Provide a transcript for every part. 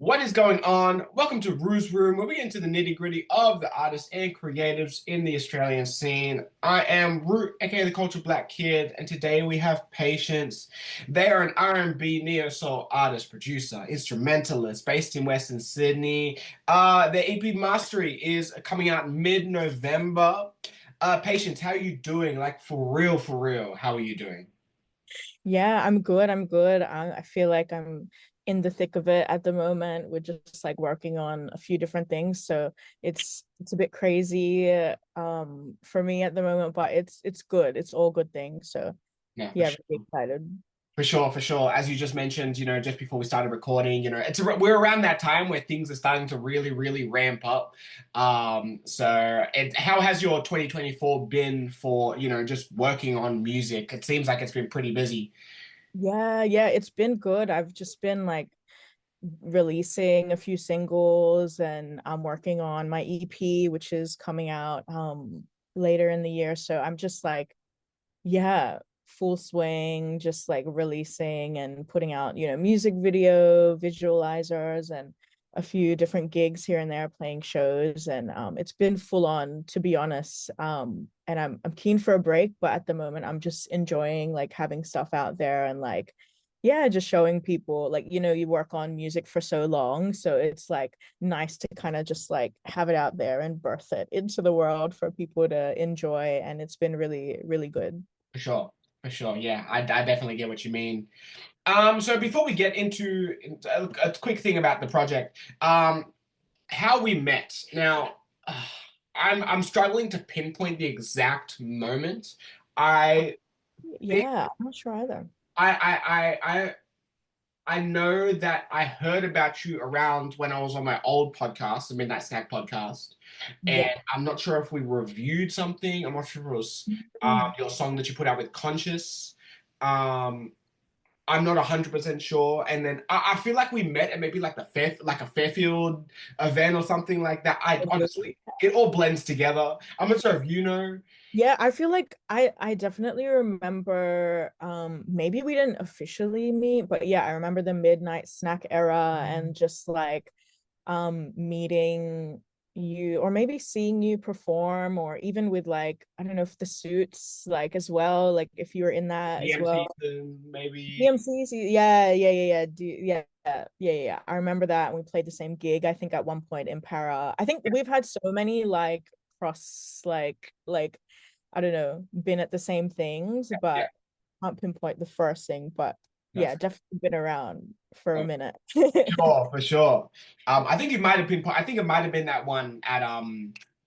What is going on? Welcome to Ruu S Room, where we get into the nitty-gritty of the artists and creatives in the Australian scene. I am Ruu, aka the Culture Black Kid, and today we have Patience. They are an R&B neo-soul artist, producer, instrumentalist based in Western Sydney. Their EP Mastery is coming out mid-November. Patience, how are you doing? Like for real, how are you doing? Yeah, I'm good. I'm good. I feel like I'm in the thick of it at the moment. We're just like working on a few different things, so it's a bit crazy for me at the moment, but it's good. It's all good things. So Yeah, for yeah, sure. really excited. For sure, for sure. As you just mentioned, just before we started recording, we're around that time where things are starting to really ramp up. How has your 2024 been for, just working on music? It seems like it's been pretty busy. Yeah, it's been good. I've just been like releasing a few singles and I'm working on my EP, which is coming out later in the year. So I'm just like yeah, full swing, just like releasing and putting out, music video, visualizers, and a few different gigs here and there, playing shows. And it's been full on, to be honest. And I'm keen for a break, but at the moment, I'm just enjoying like having stuff out there and like, yeah, just showing people like, you work on music for so long. So it's like nice to kind of just like have it out there and birth it into the world for people to enjoy. And it's been really good. For sure. For sure. Yeah, I definitely get what you mean. So before we get into a quick thing about the project, how we met. Now, I'm struggling to pinpoint the exact moment. I think Yeah, I'm not sure either. I I I I I know that I heard about you around when I was on my old podcast, the Midnight Snack podcast, Yeah. and I'm not sure if we reviewed something. I'm not sure if it was Mm. your song that you put out with Conscious. Um, I'm not 100% sure. And then I feel like we met at maybe like like a Fairfield event or something like that. I honestly, it all blends together. I'm not sure if you know. Yeah, I feel like I definitely remember maybe we didn't officially meet, but yeah, I remember the midnight snack era and just like meeting you or maybe seeing you perform or even with like I don't know if the suits like as well, like if you were in that as DM well. season, maybe. DMCC, yeah. Yeah. I remember that. And we played the same gig, I think, at one point in Para. I think we've had so many like cross, like I don't know, been at the same things, Yeah, but can't pinpoint the first thing. But no, yeah, definitely been around for a for minute. sure, for sure. I think it might have been. I think it might have been that one at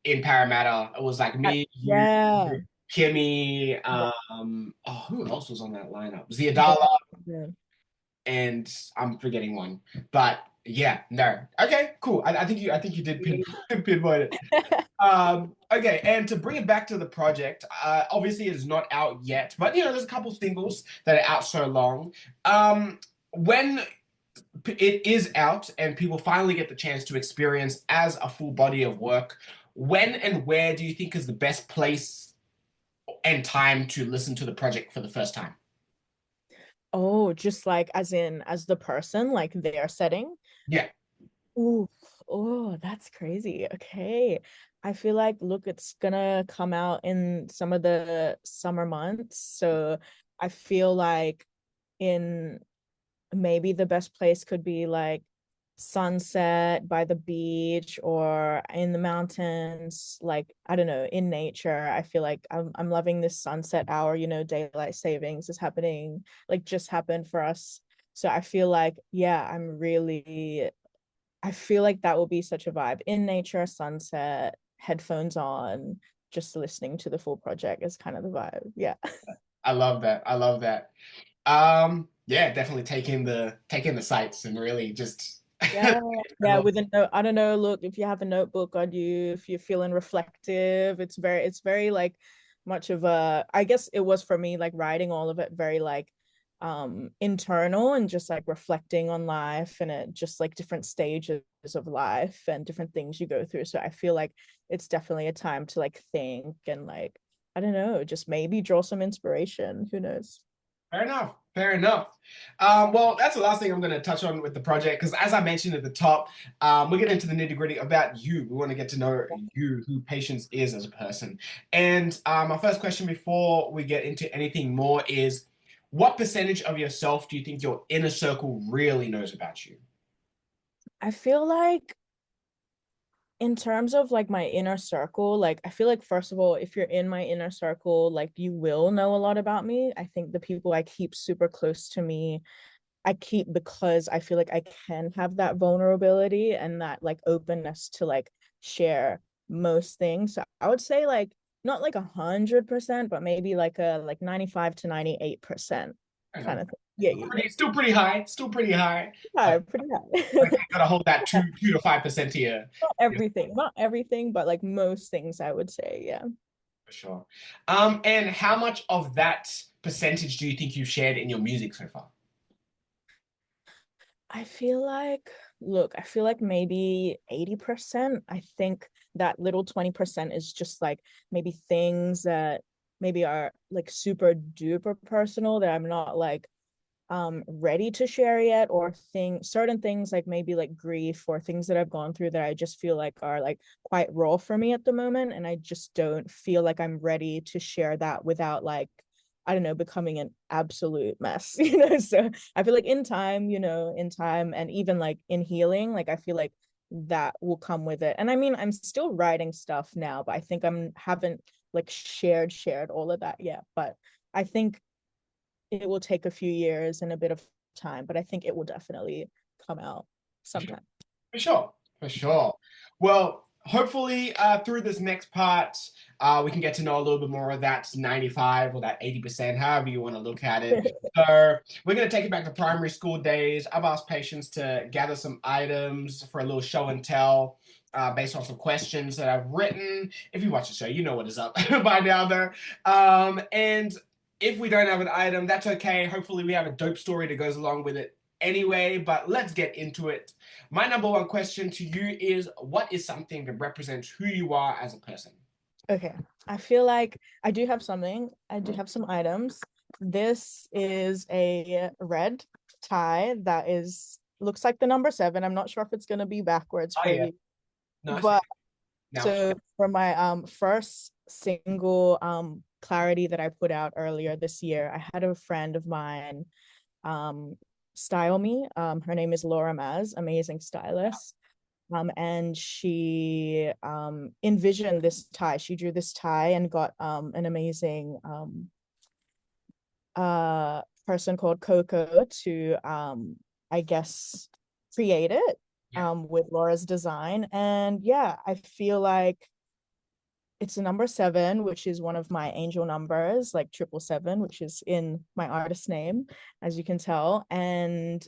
in Parramatta. It was like me, you, Yeah. Kimmy. Yeah. Oh, who else was on that lineup? Yeah. Ziadala, Yeah. and I'm forgetting one. But yeah, no. Okay, cool. I think you did pinpoint it. Okay, and to bring it back to the project, obviously it's not out yet, but there's a couple singles that are out so long. When it is out and people finally get the chance to experience as a full body of work, when and where do you think is the best place and time to listen to the project for the first time? Oh, just like as in as the person, like their setting. Yeah, Ooh, oh, that's crazy. Okay. I feel like, look, it's gonna come out in some of the summer months. So I feel like in maybe the best place could be like sunset by the beach or in the mountains, like I don't know, in nature. I feel like I'm loving this sunset hour, daylight savings is happening, like just happened for us. So I feel like, yeah, I feel like that will be such a vibe in nature, sunset, headphones on, just listening to the full project is kind of the vibe. Yeah. I love that. I love that. Yeah, definitely taking the sights and really just Yeah. I Yeah. love With a note, I don't know. Look, if you have a notebook on you, if you're feeling reflective, it's very like much of a, I guess it was for me, like writing all of it very like internal and just like reflecting on life and it just like different stages of life and different things you go through. So I feel like it's definitely a time to like think and like I don't know, just maybe draw some inspiration. Who knows? Fair enough. Fair enough. Well, that's the last thing I'm going to touch on with the project because, as I mentioned at the top, we're getting into the nitty gritty about you. We want to get to know you, who Patience is as a person. And my first question before we get into anything more is, what percentage of yourself do you think your inner circle really knows about you? I feel like in terms of like my inner circle, like I feel like first of all, if you're in my inner circle, like you will know a lot about me. I think the people I keep super close to me, I keep because I feel like I can have that vulnerability and that like openness to like share most things. So I would say like not like 100%, but maybe like a like 95 to 98% Fair enough. kind of thing. Yeah, yeah, yeah. Still pretty high. Still pretty high. Yeah, But pretty like, high. you gotta hold that 2 to 5% here. Not everything, not everything, but like most things I would say, yeah. For sure. And how much of that percentage do you think you've shared in your music so far? I feel like, look, I feel like maybe 80%. I think that little 20% is just like maybe things that maybe are like super duper personal that I'm not like ready to share yet, or certain things like maybe like grief or things that I've gone through that I just feel like are like quite raw for me at the moment, and I just don't feel like I'm ready to share that without like I don't know, becoming an absolute mess, So I feel like in time, in time and even like in healing, like I feel like that will come with it. And I mean, I'm still writing stuff now, but I think I'm haven't like shared all of that yet. But I think it will take a few years and a bit of time, but I think it will definitely come out For sure. sometime. For sure. For sure. Well, hopefully, through this next part, we can get to know a little bit more of that 95 or that 80%, however you want to look at it. So, we're going to take it back to primary school days. I've asked patients to gather some items for a little show and tell. Based on some questions that I've written. If you watch the show, you know what is up by now, there. And if we don't have an item, that's okay. Hopefully, we have a dope story that goes along with it anyway. But let's get into it. My number one question to you is, what is something that represents who you are as a person? Okay. I feel like I do have something. I do have some items. This is a red tie that is looks like the number 7. I'm not sure if it's gonna be backwards Oh for yeah, you. nice. But Now, so for my first single clarity that I put out earlier this year, I had a friend of mine um style me. Her name is Laura Maz, amazing stylist. And she envisioned this tie. She drew this tie and got an amazing person called Coco to I guess create it yeah, with Laura's design. And yeah, I feel like it's a number 7, which is one of my angel numbers, like 777, which is in my artist name, as you can tell. And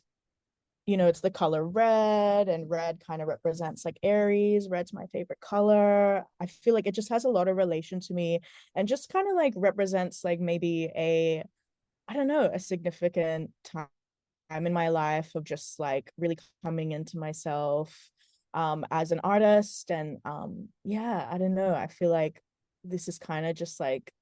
it's the color red, and red kind of represents like Aries. Red's my favorite color. I feel like it just has a lot of relation to me and just kind of like represents like maybe I don't know, a significant time in my life of just like really coming into myself as an artist. And yeah, I don't know. I feel like this is kind of just like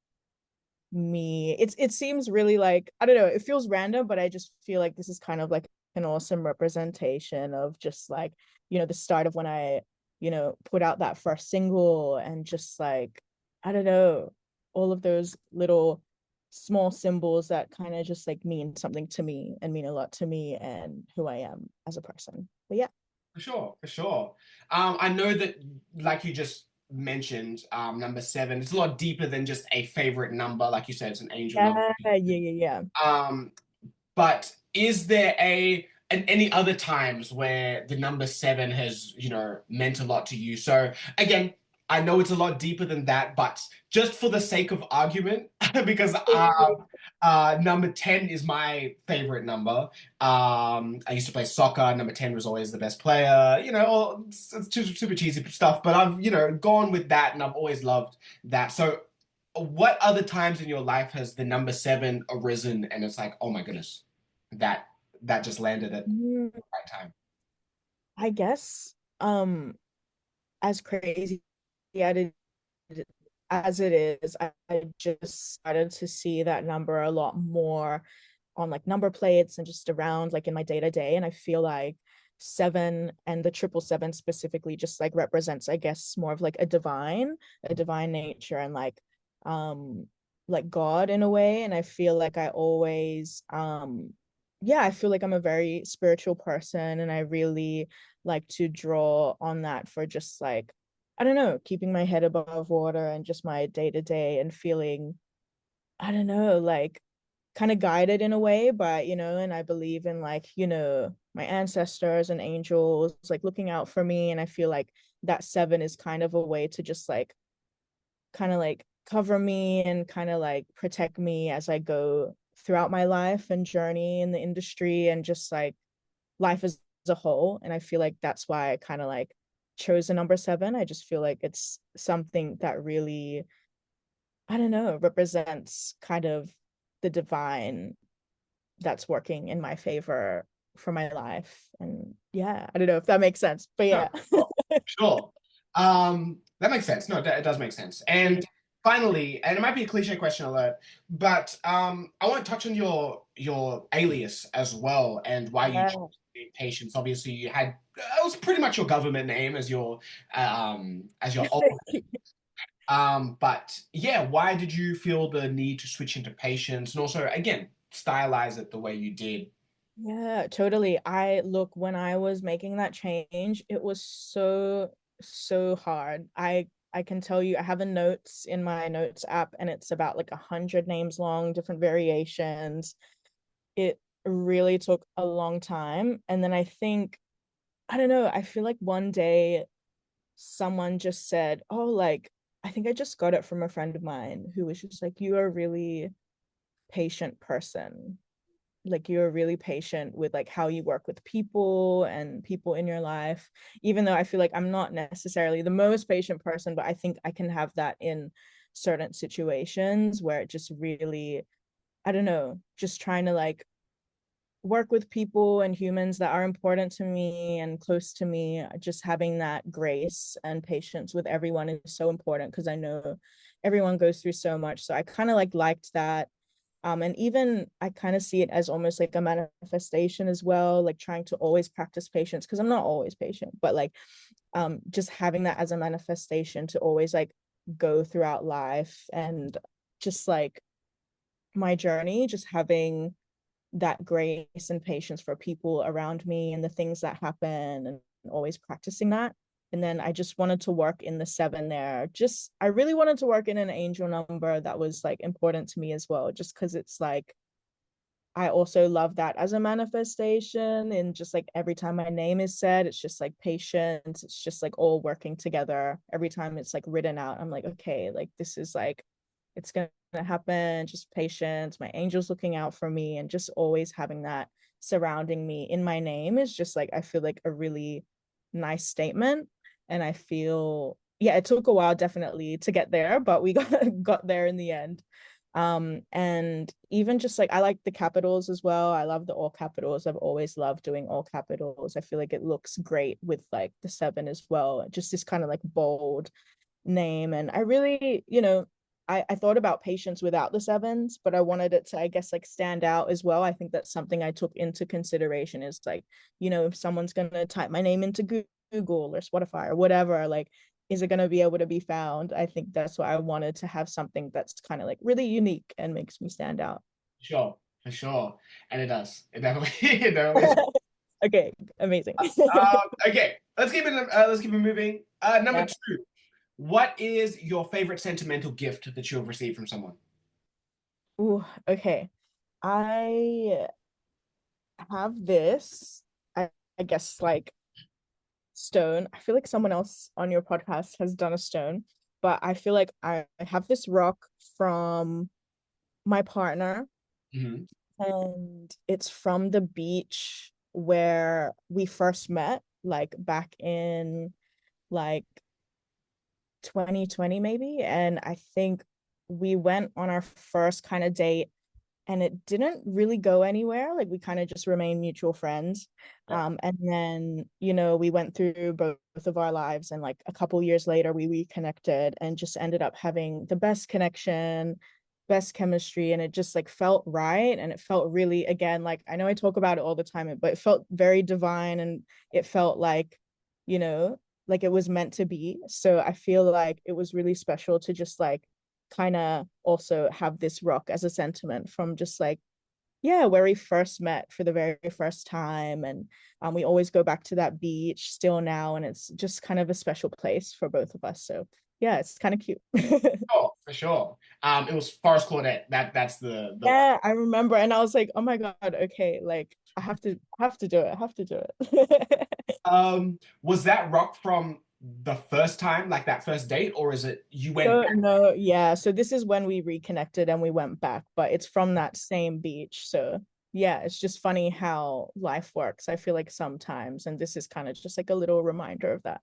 me. It seems really like I don't know, it feels random, but I just feel like this is kind of like an awesome representation of just like, the start of when I, put out that first single, and just like I don't know, all of those little small symbols that kind of just like mean something to me and mean a lot to me and who I am as a person. But yeah. for sure, for sure. I know that, like you just mentioned, number 7, it's a lot deeper than just a favorite number. Like you said, it's an angel number. Yeah, yeah, yeah, yeah. Um, But is there and any other times where the number 7 has, meant a lot to you? So again, I know it's a lot deeper than that, but just for the sake of argument, because number 10 is my favorite number. I used to play soccer. Number 10 was always the best player, it's super cheesy stuff, but I've, gone with that and I've always loved that. So what other times in your life has the number 7 arisen and it's like, oh my goodness, that that just landed at the Mm, right time? I guess as crazy as it as it is, I just started to see that number a lot more on like number plates and just around like in my day to day. And I feel like seven and the 777 specifically just like represents, I guess, more of like a divine nature and like God in a way. And I feel like I always yeah, I feel like I'm a very spiritual person and I really like to draw on that for just like, I don't know, keeping my head above water and just my day to day and feeling, I don't know, like kind of guided in a way, but and I believe in like, my ancestors and angels like looking out for me. And I feel like that seven is kind of a way to just like kind of like cover me and kind of like protect me as I go throughout my life and journey in the industry and just like life as a whole. And I feel like that's why I kind of like chose the number seven. I just feel like it's something that really, I don't know, represents kind of the divine that's working in my favor for my life. And yeah, I don't know if that makes sense, but No, yeah. sure. Sure. That makes sense. No, it does make sense. And finally, and it might be a cliche question alert, but I want to touch on your alias as well and why you chose Yeah. Patience. Obviously, you had it was pretty much your government name as your old. But yeah, why did you feel the need to switch into Patience and also again stylize it the way you did? Yeah, totally. I look, when I was making that change, it was so hard. I can tell you, I have a notes in my notes app, and it's about like 100 names long, different variations. It really took a long time. And then I think, I don't know, I feel like one day someone just said, "Oh, like, I think I just got it from a friend of mine who was just like, you are a really patient person. Like you're really patient with like how you work with people and people in your life, even though I feel like I'm not necessarily the most patient person, but I think I can have that in certain situations where it just really, I don't know, just trying to like work with people and humans that are important to me and close to me. Just having that grace and patience with everyone is so important because I know everyone goes through so much. So I kind of like liked that. And even I kind of see it as almost like a manifestation as well, like trying to always practice patience because I'm not always patient, but like just having that as a manifestation to always like go throughout life and just like my journey, just having that grace and patience for people around me and the things that happen and always practicing that. And then I just wanted to work in the seven there. Just, I really wanted to work in an angel number that was like important to me as well, just because it's like, I also love that as a manifestation. And just like every time my name is said, it's just like patience. It's just like all working together. Every time it's like written out, I'm like, okay, like this is like, it's going to happen. Just patience. My angels looking out for me. And just always having that surrounding me in my name is just like, I feel like a really nice statement. And I feel, yeah, it took a while definitely to get there, but we got there in the end. And even just like I like the capitals as well. I love the all capitals. I've always loved doing all capitals. I feel like it looks great with like the seven as well, just this kind of like bold name. And I really, I thought about patience without the sevens, but I wanted it to, I guess, like stand out as well. I think that's something I took into consideration is like, if someone's gonna type my name into Google or Spotify or whatever, like, is it going to be able to be found? I think that's why I wanted to have something that's kind of like really unique and makes me stand out. Sure, for sure. And it does. It definitely, it definitely is. Okay, amazing. Okay, let's keep it moving. Number Yeah. two, what is your favorite sentimental gift that you have received from someone? Ooh, okay. I have this, I guess, like stone. I feel like someone else on your podcast has done a stone, but I feel like I have this rock from my partner, Hmm. and it's from the beach where we first met, like back in like 2020 maybe. And I think we went on our first kind of date and it didn't really go anywhere. Like we kind of just remained mutual friends. Sure. And then, we went through both of our lives and like a couple years later we reconnected and just ended up having the best connection. best chemistry, and it just like felt right, and it felt really, again, like I know I talk about it all the time, but it felt very divine, and it felt like, you know, like it was meant to be. So I feel like it was really special to just like kind of also have this rock as a sentiment from just like, yeah, where we first met for the very first time. And we always go back to that beach still now, and it's just kind of a special place for both of us. So yeah, it's kind of cute. Oh, for sure. It was Forest Claudette. That's the one. Yeah, I remember, and I was like, oh my God, okay, like I have to do it. I have to do it. Was that rock from the first time, like that first date, or is it you went So back? no, yeah. So this is when we reconnected and we went back, but it's from that same beach. So yeah, it's just funny how life works. I feel like sometimes, and this is kind of just like a little reminder of that.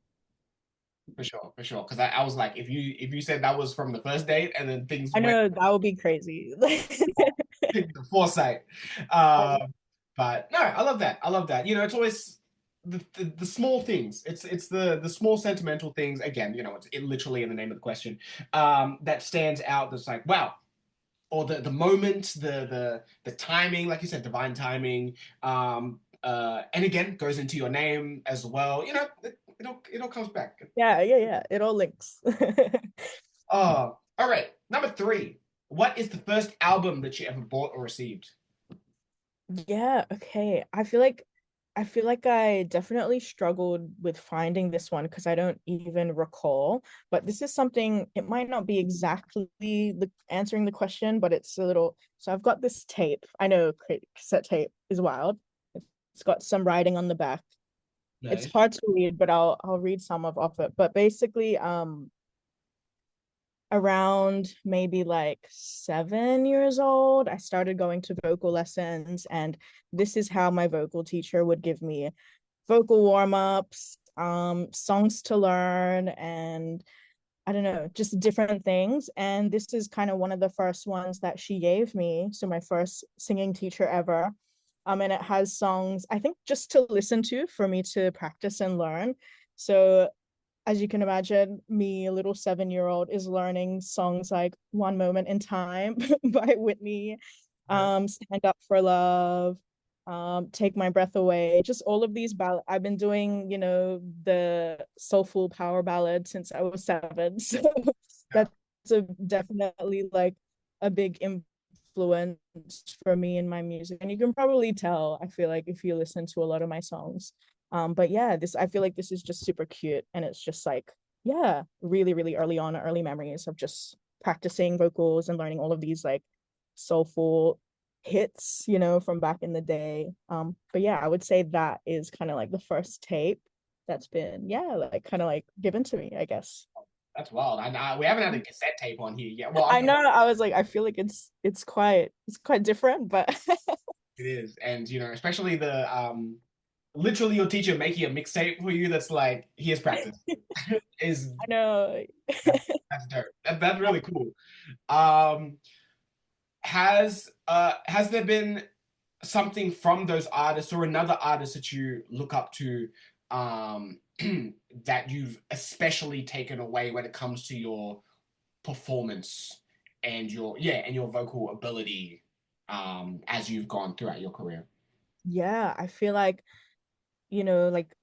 For sure, for sure. Because I was like, if you said that was from the first date and then things I went know that would be crazy. the foresight. Um, but no, I love that. I love that. You know, it's always the small things. It's the small sentimental things. Again, you know, it's literally in the name of the question. That stands out. That's like, wow. Or the moment, the timing, like you said, divine timing. And again, goes into your name as well. You know, it all comes back. Yeah, yeah, yeah. It all links. All right. Number three. What is the first album that you ever bought or received? Yeah, okay. I feel like I definitely struggled with finding this one because I don't even recall. But this is something, it might not be exactly answering the question, but it's a little. So I've got this tape. I know cassette tape is wild. It's got some writing on the back. It's Nice. hard to read, but I'll read some of it. But basically, around maybe like 7 years old, I started going to vocal lessons. And this is how my vocal teacher would give me vocal warm-ups, songs to learn, and I don't know, just different things. And this is kind of one of the first ones that she gave me. So my first singing teacher ever. And it has songs, I think, just to listen to for me to practice and learn. So as you can imagine, me, a little 7-year-old, is learning songs like One Moment in Time by Whitney, Right. Stand Up for Love, Take My Breath Away, just all of these ballads. I've been doing, the soulful power ballad since I was 7. So Yeah, that's definitely like a big influence for me in my music. And you can probably tell, I feel like, if you listen to a lot of my songs. But yeah, this I feel like this is just super cute, and it's just like, yeah, really, really early on, early memories of just practicing vocals and learning all of these like soulful hits, from back in the day. But yeah, I would say that is kind of like the first tape that's been, yeah, like kind of like given to me, I guess. that's wild. We haven't had a cassette tape on here yet. Well, I I mean, know, I was like, I feel like it's quite different, but it is, and you know, especially the literally your teacher making a mixtape for you. That's like here's practice. Is I know. that's dope. That's really cool. Um, has there been something from those artists or another artist that you look up to um that you've especially taken away when it comes to your performance and your vocal ability as you've gone throughout your career? Yeah, I feel like, like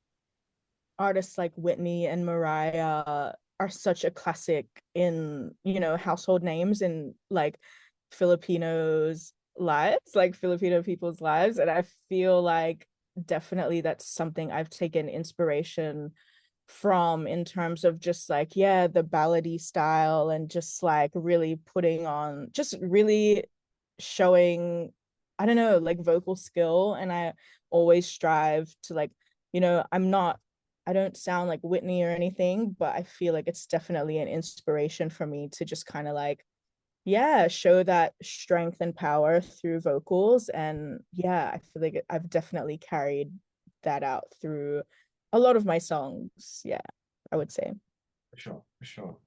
artists like Whitney and Mariah are such a classic in, household names in like Filipinos' lives, like Filipino people's lives. And I feel like definitely that's something I've taken inspiration from in terms of just like, yeah, the ballady style and just like really putting on, just really showing, I don't know, like vocal skill. And I always strive to like, I don't sound like Whitney or anything, but I feel like it's definitely an inspiration for me to just kind of like, yeah, show that strength and power through vocals. And yeah, I feel like I've definitely carried that out through a lot of my songs. Yeah, I would say. For sure, for sure.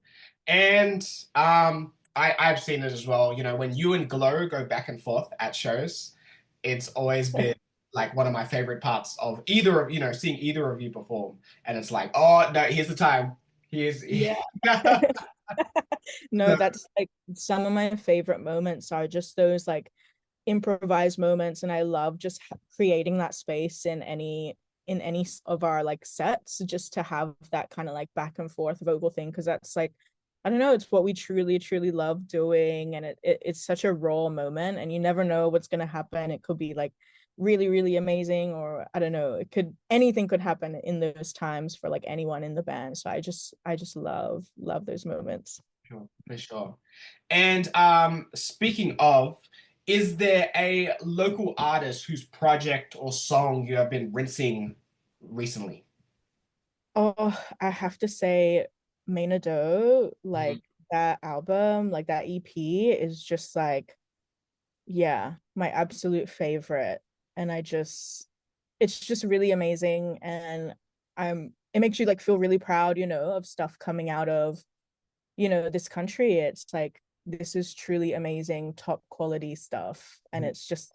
And I've seen it as well. You know, when you and Glow go back and forth at shows, it's always been like one of my favorite parts of either of, you know, seeing either of you perform. And it's like, oh no, here's the time. Here's Yeah. No, So, that's like some of my favorite moments are just those like improvised moments, and I love just creating that space in any of our like sets, just to have that kind of like back and forth vocal thing, because that's like, I don't know, it's what we truly love doing, and it's such a raw moment, and you never know what's going to happen. It could be like really amazing, or I don't know, it could, anything could happen in those times for like anyone in the band. So I just love those moments. sure, for sure. And speaking of, is there a local artist whose project or song you have been rinsing recently? Oh, I have to say, Maynado, Mhm. like that album, like that EP is just like, yeah, my absolute favorite. And it's just really amazing. And it makes you like feel really proud, of stuff coming out of, this country. It's like, this is truly amazing, top quality stuff. And it's just,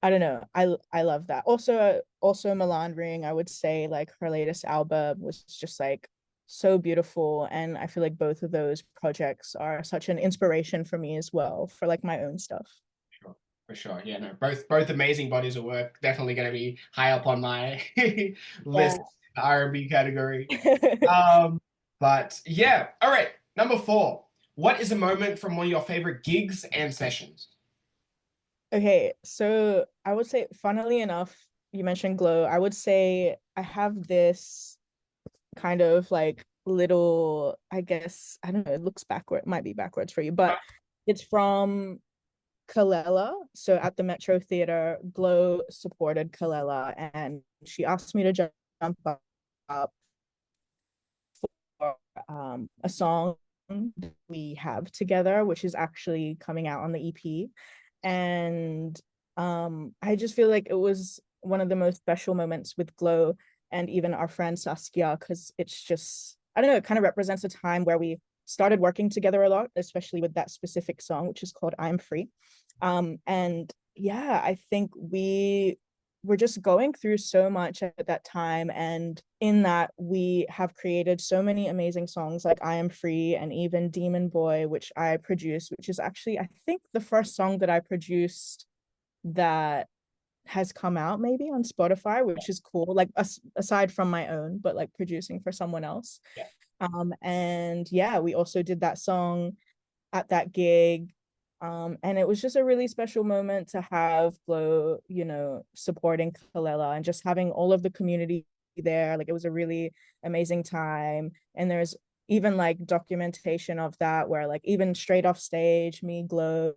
I don't know. I love that. Also Melandering, I would say like her latest album was just like so beautiful, and I feel like both of those projects are such an inspiration for me as well for like my own stuff. Sure, for sure. Yeah, no, both amazing bodies of work. Definitely going to be high up on my Yeah. list, the R&B category. Um, but yeah, all right. Number four. What is a moment from one of your favorite gigs and sessions? Okay, so I would say, funnily enough, you mentioned Glow. I would say I have this kind of like little, I guess, I don't know, it looks backward, might be backwards for you, but it's from Kalela. So at the Metro Theater, Glow supported Kalela, and she asked me to jump up for a song we have together, which is actually coming out on the EP. And I just feel like it was one of the most special moments with Glow and even our friend Saskia, because it's just, I don't know, it kind of represents a time where we started working together a lot, especially with that specific song, which is called I'm Free. And yeah, I think we were just going through so much at that time. And in that, we have created so many amazing songs like I Am Free and even Demon Boy, which I produced, which is actually, I think, the first song that I produced that has come out maybe on Spotify, which is cool. Like aside from my own, but like producing for someone else. Yeah. And yeah, we also did that song at that gig. And it was just a really special moment to have Glow, supporting Kalela and just having all of the community there. Like it was a really amazing time. And there's even like documentation of that where like even straight off stage, me, Glow,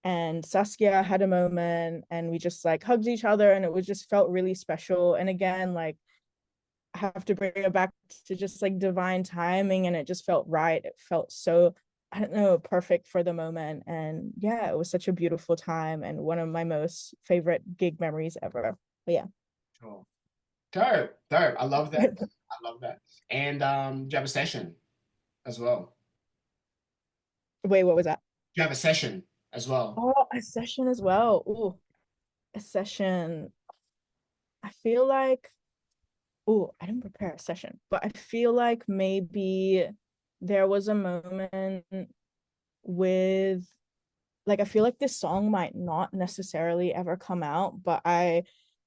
and Saskia had a moment, and we just like hugged each other, and it was just felt really special. And again, like I have to bring it back to just like divine timing, and it just felt right. It felt so, I don't know, perfect for the moment. And yeah, it was such a beautiful time and one of my most favorite gig memories ever. But yeah. Sure. Dope, dope. I love that. I love that. And do you have a session as well? Wait, what was that? Do you have a session as well? Oh, a session as well. Oh, a session. I feel like, oh, I didn't prepare a session, but I feel like maybe there was a moment with, like, I feel like this song might not necessarily ever come out, but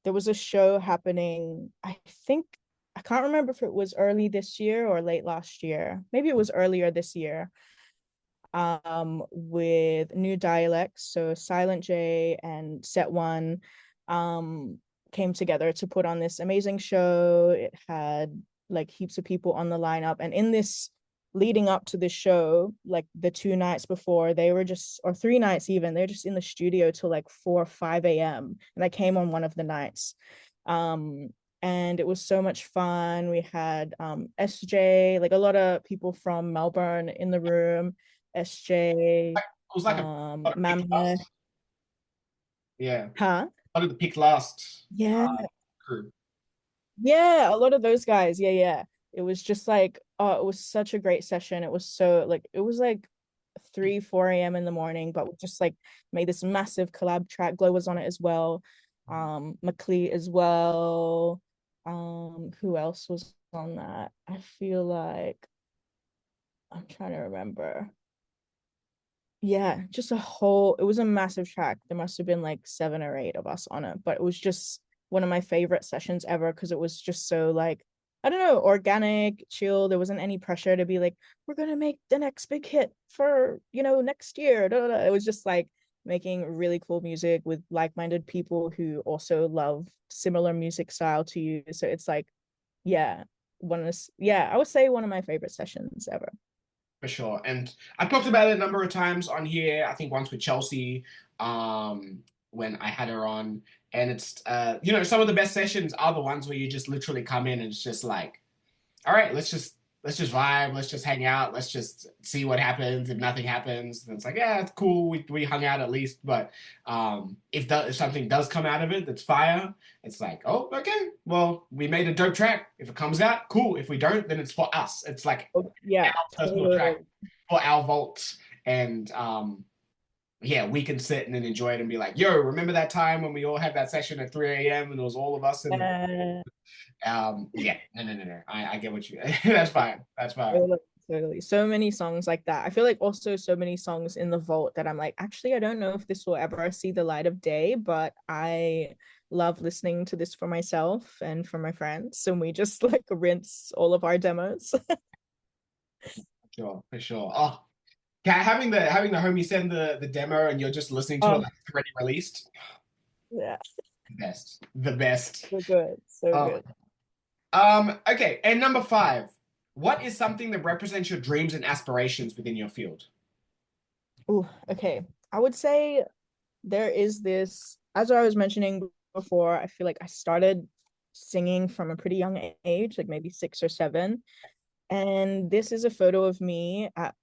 there was a show happening, I think, I can't remember if it was early this year or late last year. Maybe it was earlier this year, with New Dialects. So Silent J and Set One came together to put on this amazing show. It had like heaps of people on the lineup. And in this, leading up to this show, like the 2 nights before, they were just, or 3 nights even, they're just in the studio till like 4 or 5 a.m. And I came on one of the nights. Um, and it was so much fun. We had SJ, like a lot of people from Melbourne in the room. SJ, It was like a pick Mama, last. Yeah. huh? One of the pick last Yeah, crew. yeah, a lot of those guys. Yeah, yeah. It was just like, oh, it was such a great session. It was so like, it was like 3, 4 a.m. in the morning, but we just like made this massive collab track. Glow was on it as well. McClee as well. Who else was on that? I feel like I'm trying to remember. Yeah, just a whole, it was a massive track. There must have been like 7 or 8 of us on it, but it was just one of my favorite sessions ever because it was just so like, I don't know, organic, chill. There wasn't any pressure to be like, we're gonna make the next big hit for, next year. Da, da, da. It was just like making really cool music with like-minded people who also love similar music style to you. So it's like, yeah, yeah, I would say one of my favorite sessions ever. For sure. And I've talked about it a number of times on here. I think once with Chelsea, when I had her on. And it's some of the best sessions are the ones where you just literally come in and it's just like, all right, let's just vibe, let's just hang out, let's just see what happens. If nothing happens, then it's like, yeah, it's cool. We hung out at least. But if something does come out of it that's fire, it's like, oh, okay, well, we made a dope track. If it comes out, cool. If we don't, then it's for us. It's like Oh, yeah, our personal track totally. for our vaults. And yeah, we can sit and then enjoy it and be like, yo, remember that time when we all had that session at 3 a.m. and it was all of us in the Uh, yeah, no, no, no, no. I get what you. That's fine. That's fine. totally, totally. So many songs like that. I feel like also so many songs in the vault that I'm like, actually, I don't know if this will ever see the light of day, but I love listening to this for myself and for my friends. And we just like rinse all of our demos. Sure, for sure. Oh, having the homie send the demo and you're just listening to it Oh, like it's already released. yeah, The best. The best. so good, so Oh. good. Okay. And number 5, what is something that represents your dreams and aspirations within your field? Oh, okay. I would say there is this, as I was mentioning before, I feel like I started singing from a pretty young age, like maybe 6 or 7. And this is a photo of me at,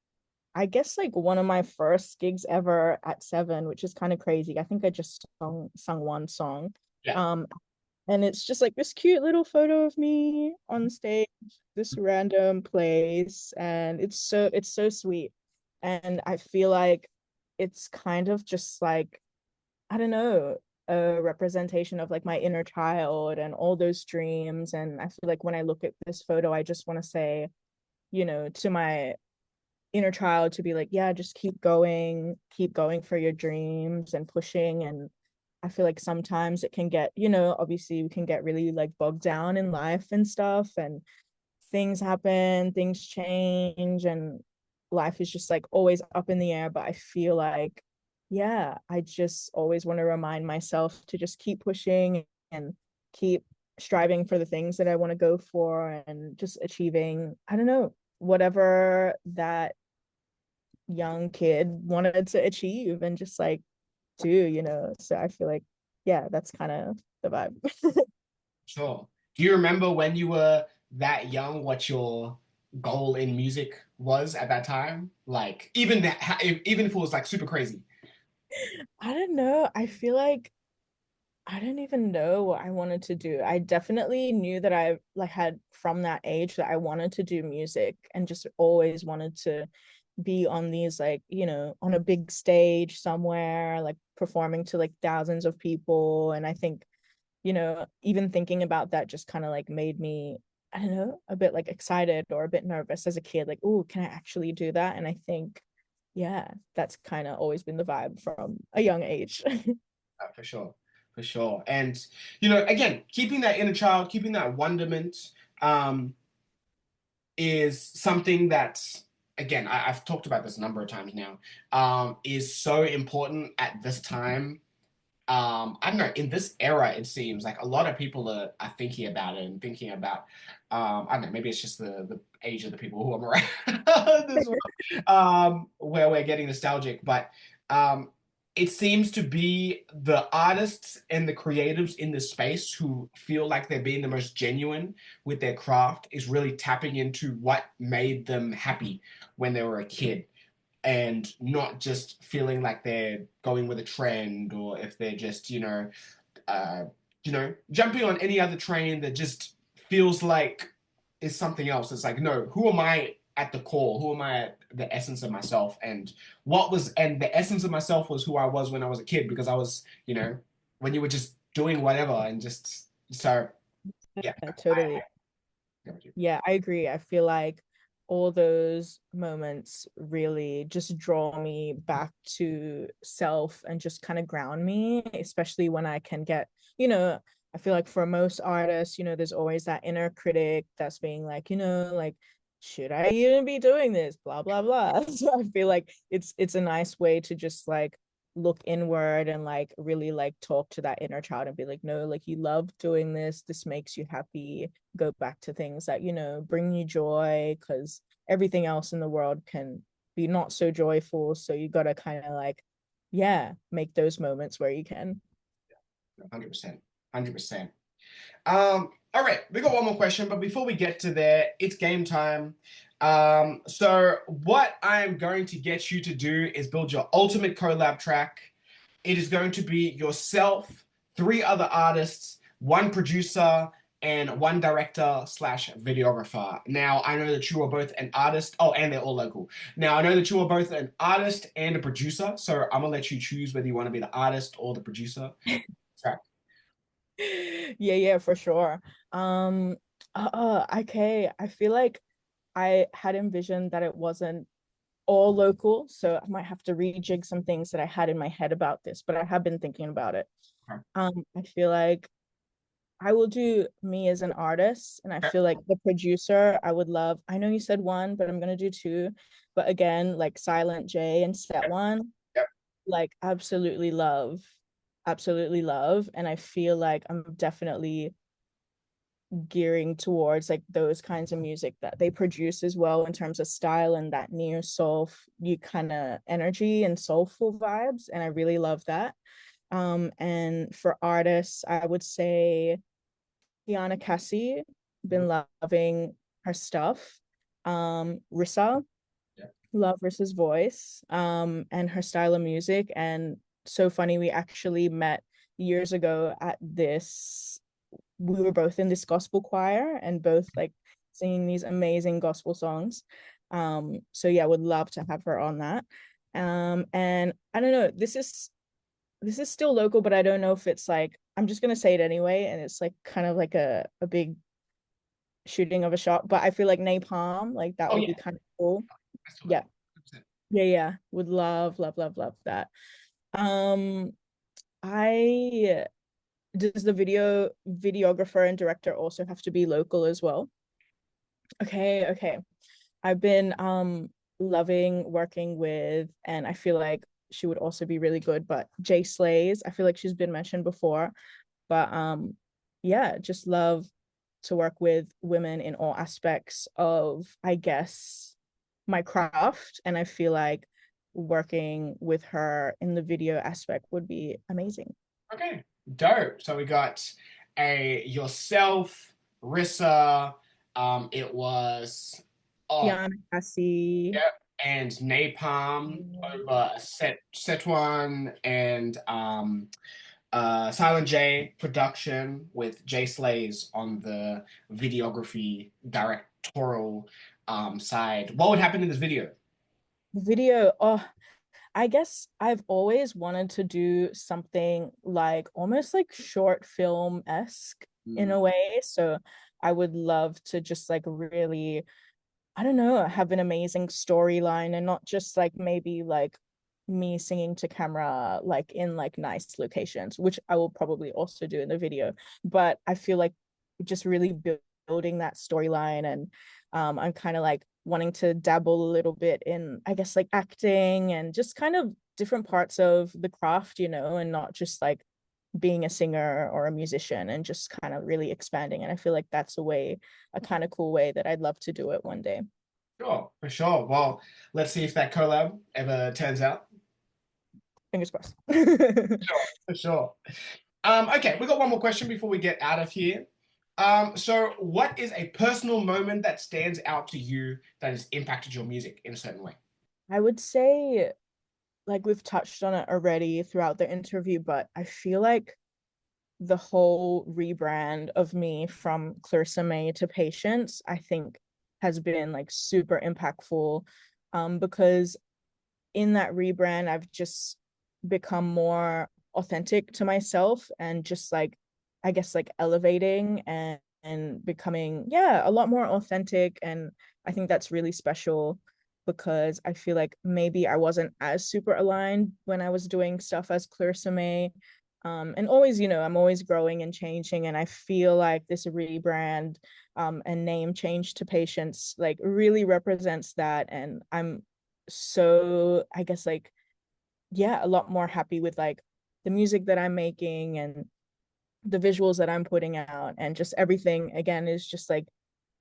I guess, like one of my first gigs ever at 7, which is kind of crazy. I think I just sung one song. Yeah. Um, and it's just like this cute little photo of me on stage, this random place, and it's so sweet. And I feel like it's kind of just like, I don't know, a representation of like my inner child and all those dreams. And I feel like when I look at this photo, I just want to say, to my inner child to be like, yeah, just keep going for your dreams and pushing. And I feel like sometimes it can get, obviously we can get really like bogged down in life and stuff, and things happen, things change, and life is just like always up in the air. But I feel like, yeah, I just always want to remind myself to just keep pushing and keep striving for the things that I want to go for and just achieving, I don't know, whatever that young kid wanted to achieve and just like do. So I feel like, yeah, that's kind of the vibe. Sure. Do you remember when you were that young, what your goal in music was at that time? Like, even if it was like super crazy. I don't know. I feel like I didn't even know what I wanted to do. I definitely knew that I like had from that age that I wanted to do music and just always wanted to be on these like, on a big stage somewhere, like performing to like thousands of people. And I think, even thinking about that just kind of like made me, I don't know, a bit like excited or a bit nervous as a kid, like, oh, can I actually do that? And I think, yeah, that's kind of always been the vibe from a young age. For sure. For sure. And, again, keeping that inner child, keeping that wonderment, um, is something that's, again, I've talked about this a number of times now, is so important at this time. I don't know, in this era, it seems like a lot of people are thinking about it and thinking about, I don't know, maybe it's just the age of the people who I'm around as well, where we're getting nostalgic, but um, it seems to be the artists and the creatives in this space who feel like they're being the most genuine with their craft is really tapping into what made them happy when they were a kid and not just feeling like they're going with a trend or if they're just uh, jumping on any other train that just feels like is something else. It's like, no, who am I at the core? Who am I at the essence of myself? And the essence of myself was who I was when I was a kid because I was, when you were just doing whatever and just so yeah, Yeah, I totally. get what you. Yeah, I agree. I feel like all those moments really just draw me back to self and just kind of ground me, especially when I can get, you know, I feel like for most artists, there's always that inner critic that's being like, like, should I even be doing this? Blah, blah, blah. So I feel like it's a nice way to just like look inward and like really like talk to that inner child and be like, no, like you love doing this makes you happy, go back to things that bring you joy, because everything else in the world can be not so joyful, so you got to kind of like, yeah, make those moments where you can. 100%. 100%. All right, we got one more question, but before we get to there, it's game time. So what I'm going to get you to do is build your ultimate collab track. It is going to be yourself, three other artists, one producer, and one director slash videographer. Now, I know that you are both an artist. Oh, and they're all local. Now, I know that you are both an artist and a producer, so I'm gonna let you choose whether you want to be the artist or the producer. Track. Yeah, for sure. um okay, I feel like I had envisioned that it wasn't all local, so I might have to rejig some things that I had in my head about this, but I have been thinking about it. Okay. I feel like I will do me as an artist, and I Okay. feel like the producer, I would love, I know you said one, but I'm gonna do two. But again, like Silent J and Set One, Yep. like absolutely love. And I feel like I'm definitely gearing towards like those kinds of music that they produce as well, in terms of style and that neo soul you kind of energy and soulful vibes, and I really love that. And for artists, I would say Kiana Cassie, been loving her stuff. Rissa, Yep. love Rissa's voice, and her style of music. And so funny, we actually met years ago at this, we were both in this gospel choir and both like singing these amazing gospel songs. So yeah, would love to have her on that. And I don't know, this is still local, but I don't know if it's like, I'm just gonna say it anyway, and it's like kind of like a big shooting of a shot. But I feel like Napalm, like that Oh would yeah. be kind of cool. That's the Yeah, level. 100%. yeah. Would love that. Um, I does the videographer and director also have to be local as well? Okay. I've been loving working with, and I feel like she would also be really good, but Jay Slays, I feel like she's been mentioned before. But yeah, just love to work with women in all aspects of, I guess, my craft. And I feel like working with her in the video aspect would be amazing. Okay, dope. So we got a yourself, Rissa. It was oh Kiana Cassie. yep, and Napalm over set one and Silent J production with Jay Slays on the videography directorial side. What would happen in this video? Video, oh, I guess I've always wanted to do something like almost like short film-esque in Mm, a way. So I would love to just like really, I don't know, have an amazing storyline, and not just like maybe like me singing to camera like in like nice locations, which I will probably also do in the video. But I feel like just really building that storyline. And I'm kind of like wanting to dabble a little bit in, I guess, like acting and just kind of different parts of the craft, and not just like being a singer or a musician, and just kind of really expanding. And I feel like that's a kind of cool way that I'd love to do it one day. sure, for sure. Well, let's see if that collab ever turns out. Fingers crossed. Sure, for sure. Okay, we got one more question before we get out of here. So what is a personal moment that stands out to you that has impacted your music in a certain way? I would say, like we've touched on it already throughout the interview, but I feel like the whole rebrand of me from Clarissa May to Patience, I think has been like super impactful, because in that rebrand, I've just become more authentic to myself, and just like, I guess, like elevating and and becoming, yeah, a lot more authentic. And I think that's really special because I feel like maybe I wasn't as super aligned when I was doing stuff as Clarissa May. And always, I'm always growing and changing. And I feel like this rebrand and name change to Patience like really represents that. And I'm so, I guess, like, yeah, a lot more happy with like the music that I'm making and the visuals that I'm putting out, and just everything again is just like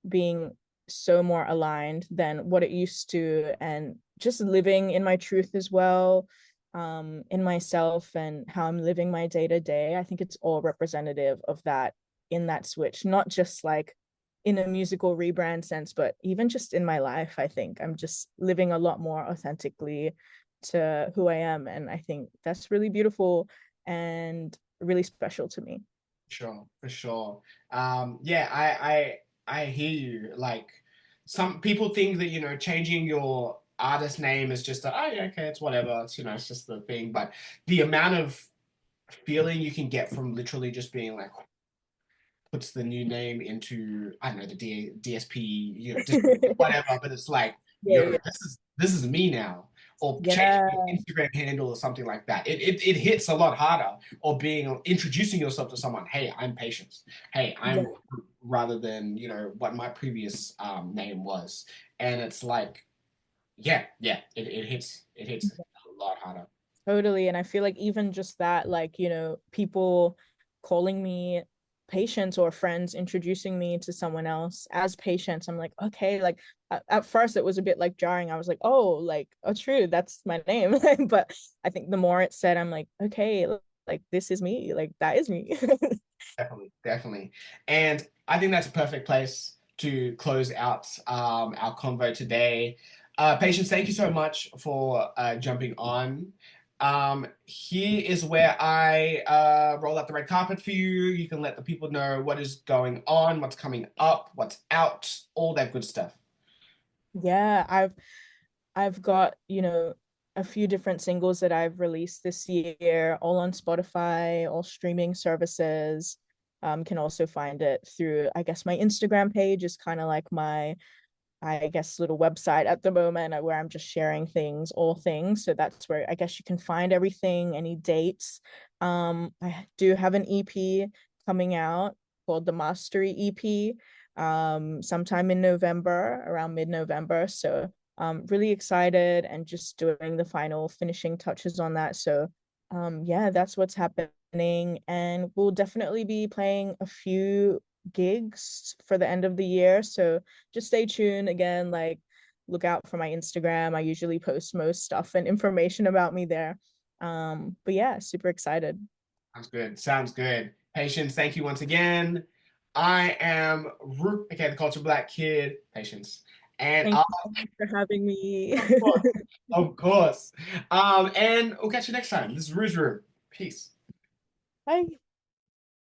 being so more aligned than what it used to, and just living in my truth as well, in myself and how I'm living my day to day. I think it's all representative of that in that switch, not just like in a musical rebrand sense, but even just in my life. I think I'm just living a lot more authentically to who I am. And I think that's really beautiful and really special to me. Sure, for sure. Yeah, I hear you. Like some people think that, changing your artist name is just a, oh yeah, okay, it's whatever. It's just the thing. But the amount of feeling you can get from literally just being like puts the new name into, I don't know, the DSP, just whatever, but it's like, yo, Yeah, this is me now. Or changing yeah, your Instagram handle or something like that. It hits a lot harder. Or introducing yourself to someone. Hey, I'm Patience. Hey, yeah, I'm, rather than what my previous name was. And it's like, yeah, yeah, it hits a lot harder. totally. And I feel like even just that, like, people calling me Patience or friends introducing me to someone else as Patience, I'm like, okay, like at first it was a bit like jarring. I was like, oh, like, oh, true, that's my name. But I think the more it's said, I'm like, okay, like this is me, like that is me. Definitely, definitely. And I think that's a perfect place to close out our convo today. Patience, thank you so much for jumping on. Here is where I roll out the red carpet for you. You can let the people know what is going on, what's coming up, what's out, all that good stuff. Yeah, I've got, a few different singles that I've released this year, all on Spotify, all streaming services. Can also find it through, I guess, my Instagram page is kind of like my, I guess, little website at the moment where I'm just sharing things, all things. So that's where I guess you can find everything, any dates. I do have an EP coming out called the Mastery EP, sometime in November, around mid-November. So really excited and just doing the final finishing touches on that. So yeah, that's what's happening. And we'll definitely be playing a few gigs for the end of the year. So just stay tuned again, like look out for my Instagram. I usually post most stuff and information about me there. But yeah, super excited. Sounds good. Sounds good. Patience, thank you once again. I am Root, okay, the Culture Black Kid. Patience. And Thank you so much for having me. of course, of course. And we'll catch you next time. This is Rouge Room. Peace. Bye.